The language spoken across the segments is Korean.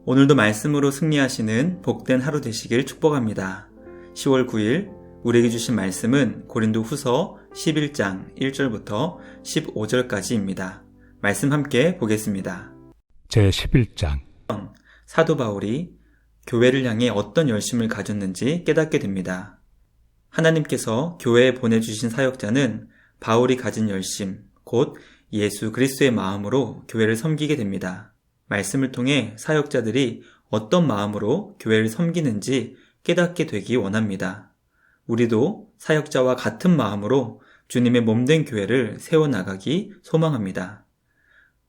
오늘도 말씀으로 승리하시는 복된 하루 되시길 축복합니다. 10월 9일 우리에게 주신 말씀은 고린도 후서 11장 1절부터 15절까지입니다. 말씀 함께 보겠습니다. 제11장 사도 바울이 교회를 향해 어떤 열심을 가졌는지 깨닫게 됩니다. 하나님께서 교회에 보내주신 사역자는 바울이 가진 열심, 곧 예수 그리스도의 마음으로 교회를 섬기게 됩니다. 말씀을 통해 사역자들이 어떤 마음으로 교회를 섬기는지 깨닫게 되기 원합니다. 우리도 사역자와 같은 마음으로 주님의 몸된 교회를 세워나가기 소망합니다.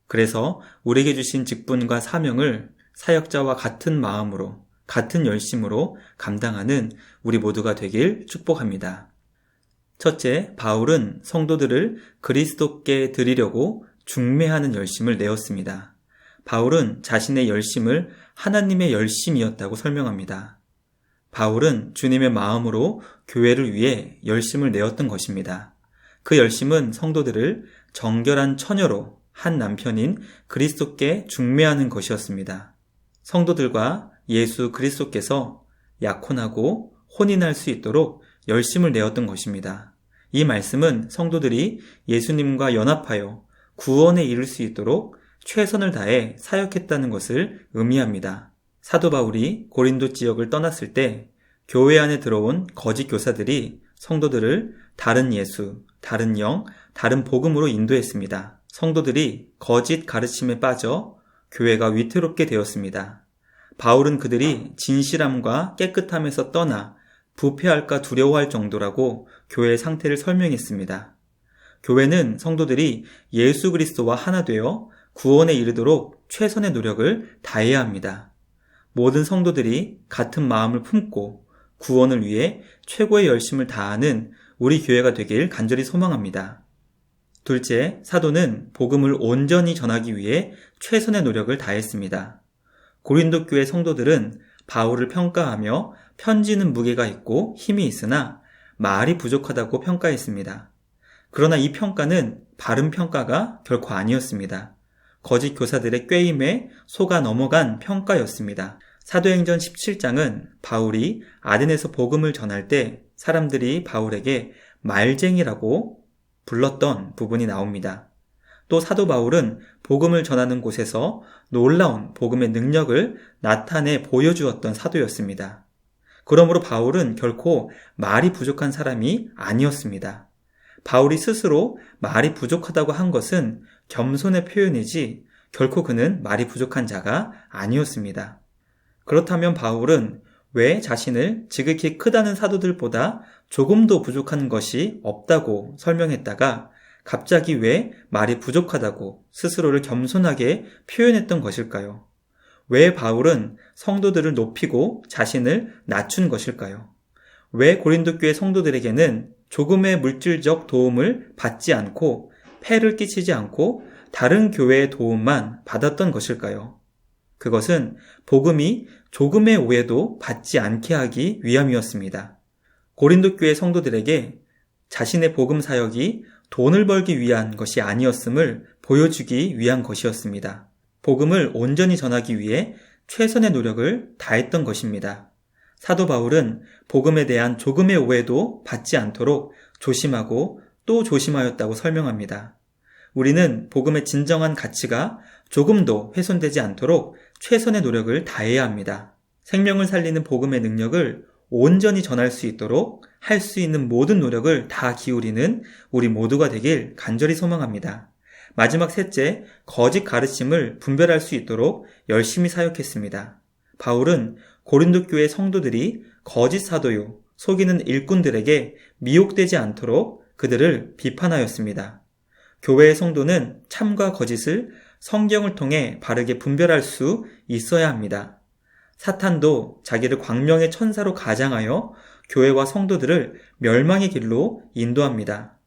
그래서 우리에게 주신 직분과 사명을 사역자와 같은 마음으로, 같은 열심으로 감당하는 우리 모두가 되길 축복합니다. 첫째, 바울은 성도들을 그리스도께 드리려고 중매하는 열심을 내었습니다. 바울은 자신의 열심을 하나님의 열심이었다고 설명합니다. 바울은 주님의 마음으로 교회를 위해 열심을 내었던 것입니다. 그 열심은 성도들을 정결한 처녀로 한 남편인 그리스도께 중매하는 것이었습니다. 성도들과 예수 그리스도께서 약혼하고 혼인할 수 있도록 열심을 내었던 것입니다. 이 말씀은 성도들이 예수님과 연합하여 구원에 이를 수 있도록 최선을 다해 사역했다는 것을 의미합니다. 사도 바울이 고린도 지역을 떠났을 때 교회 안에 들어온 거짓 교사들이 성도들을 다른 예수, 다른 영, 다른 복음으로 인도했습니다. 성도들이 거짓 가르침에 빠져 교회가 위태롭게 되었습니다. 바울은 그들이 진실함과 깨끗함에서 떠나 부패할까 두려워할 정도라고 교회의 상태를 설명했습니다. 교회는 성도들이 예수 그리스도와 하나 되어 구원에 이르도록 최선의 노력을 다해야 합니다. 모든 성도들이 같은 마음을 품고 구원을 위해 최고의 열심을 다하는 우리 교회가 되길 간절히 소망합니다. 둘째, 사도는 복음을 온전히 전하기 위해 최선의 노력을 다했습니다. 고린도 교회 성도들은 바울을 평가하며 편지는 무게가 있고 힘이 있으나 말이 부족하다고 평가했습니다. 그러나 이 평가는 바른 평가가 결코 아니었습니다. 거짓 교사들의 꾀임에 속아 넘어간 평가였습니다. 사도행전 17장은 바울이 아덴에서 복음을 전할 때 사람들이 바울에게 말쟁이라고 불렀던 부분이 나옵니다. 또 사도 바울은 복음을 전하는 곳에서 놀라운 복음의 능력을 나타내 보여주었던 사도였습니다. 그러므로 바울은 결코 말이 부족한 사람이 아니었습니다. 바울이 스스로 말이 부족하다고 한 것은 겸손의 표현이지 결코 그는 말이 부족한 자가 아니었습니다. 그렇다면 바울은 왜 자신을 지극히 크다는 사도들보다 조금도 부족한 것이 없다고 설명했다가 갑자기 왜 말이 부족하다고 스스로를 겸손하게 표현했던 것일까요? 왜 바울은 성도들을 높이고 자신을 낮춘 것일까요? 왜 고린도 교회 성도들에게는 조금의 물질적 도움을 받지 않고 폐를 끼치지 않고 다른 교회의 도움만 받았던 것일까요? 그것은 복음이 조금의 오해도 받지 않게 하기 위함이었습니다. 고린도 교회 성도들에게 자신의 복음 사역이 돈을 벌기 위한 것이 아니었음을 보여주기 위한 것이었습니다. 복음을 온전히 전하기 위해 최선의 노력을 다했던 것입니다. 사도 바울은 복음에 대한 조금의 오해도 받지 않도록 조심하고 또 조심하였다고 설명합니다. 우리는 복음의 진정한 가치가 조금도 훼손되지 않도록 최선의 노력을 다해야 합니다. 생명을 살리는 복음의 능력을 온전히 전할 수 있도록 할 수 있는 모든 노력을 다 기울이는 우리 모두가 되길 간절히 소망합니다. 마지막 셋째, 거짓 가르침을 분별할 수 있도록 열심히 사역했습니다. 바울은 고린도 교회 성도들이 거짓 사도요, 속이는 일꾼들에게 미혹되지 않도록 그들을 비판하였습니다. 교회의 성도는 참과 거짓을 성경을 통해 바르게 분별할 수 있어야 합니다. 사탄도 자기를 광명의 천사로 가장하여 교회와 성도들을 멸망의 길로 인도합니다.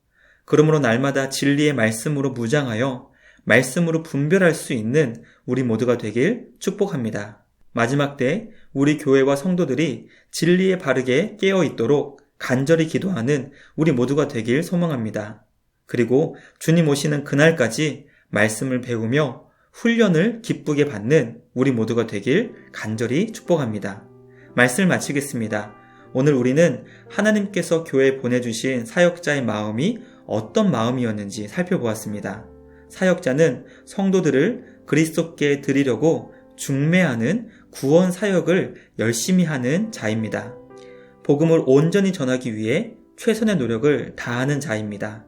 그러므로 날마다 진리의 말씀으로 무장하여 말씀으로 분별할 수 있는 우리 모두가 되길 축복합니다. 마지막 때 우리 교회와 성도들이 진리에 바르게 깨어 있도록 간절히 기도하는 우리 모두가 되길 소망합니다. 그리고 주님 오시는 그날까지 말씀을 배우며 훈련을 기쁘게 받는 우리 모두가 되길 간절히 축복합니다. 말씀을 마치겠습니다. 오늘 우리는 하나님께서 교회에 보내주신 사역자의 마음이 어떤 마음이었는지 살펴보았습니다. 사역자는 성도들을 그리스도께 드리려고 중매하는 구원 사역을 열심히 하는 자입니다. 복음을 온전히 전하기 위해 최선의 노력을 다하는 자입니다.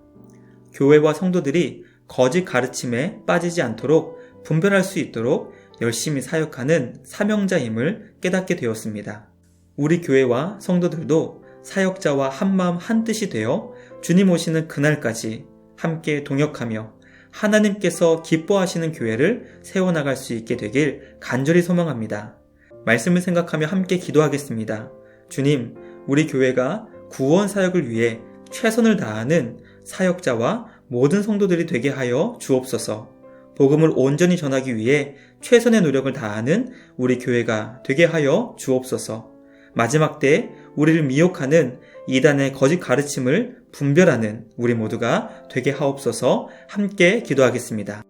교회와 성도들이 거짓 가르침에 빠지지 않도록 분별할 수 있도록 열심히 사역하는 사명자임을 깨닫게 되었습니다. 우리 교회와 성도들도 사역자와 한마음 한뜻이 되어 주님 오시는 그날까지 함께 동역하며 하나님께서 기뻐하시는 교회를 세워나갈 수 있게 되길 간절히 소망합니다. 말씀을 생각하며 함께 기도하겠습니다. 주님, 우리 교회가 구원 사역을 위해 최선을 다하는 사역자와 모든 성도들이 되게 하여 주옵소서. 복음을 온전히 전하기 위해 최선의 노력을 다하는 우리 교회가 되게 하여 주옵소서. 마지막 때 우리를 미혹하는 이단의 거짓 가르침을 분별하는 우리 모두가 되게 하옵소서. 함께 기도하겠습니다.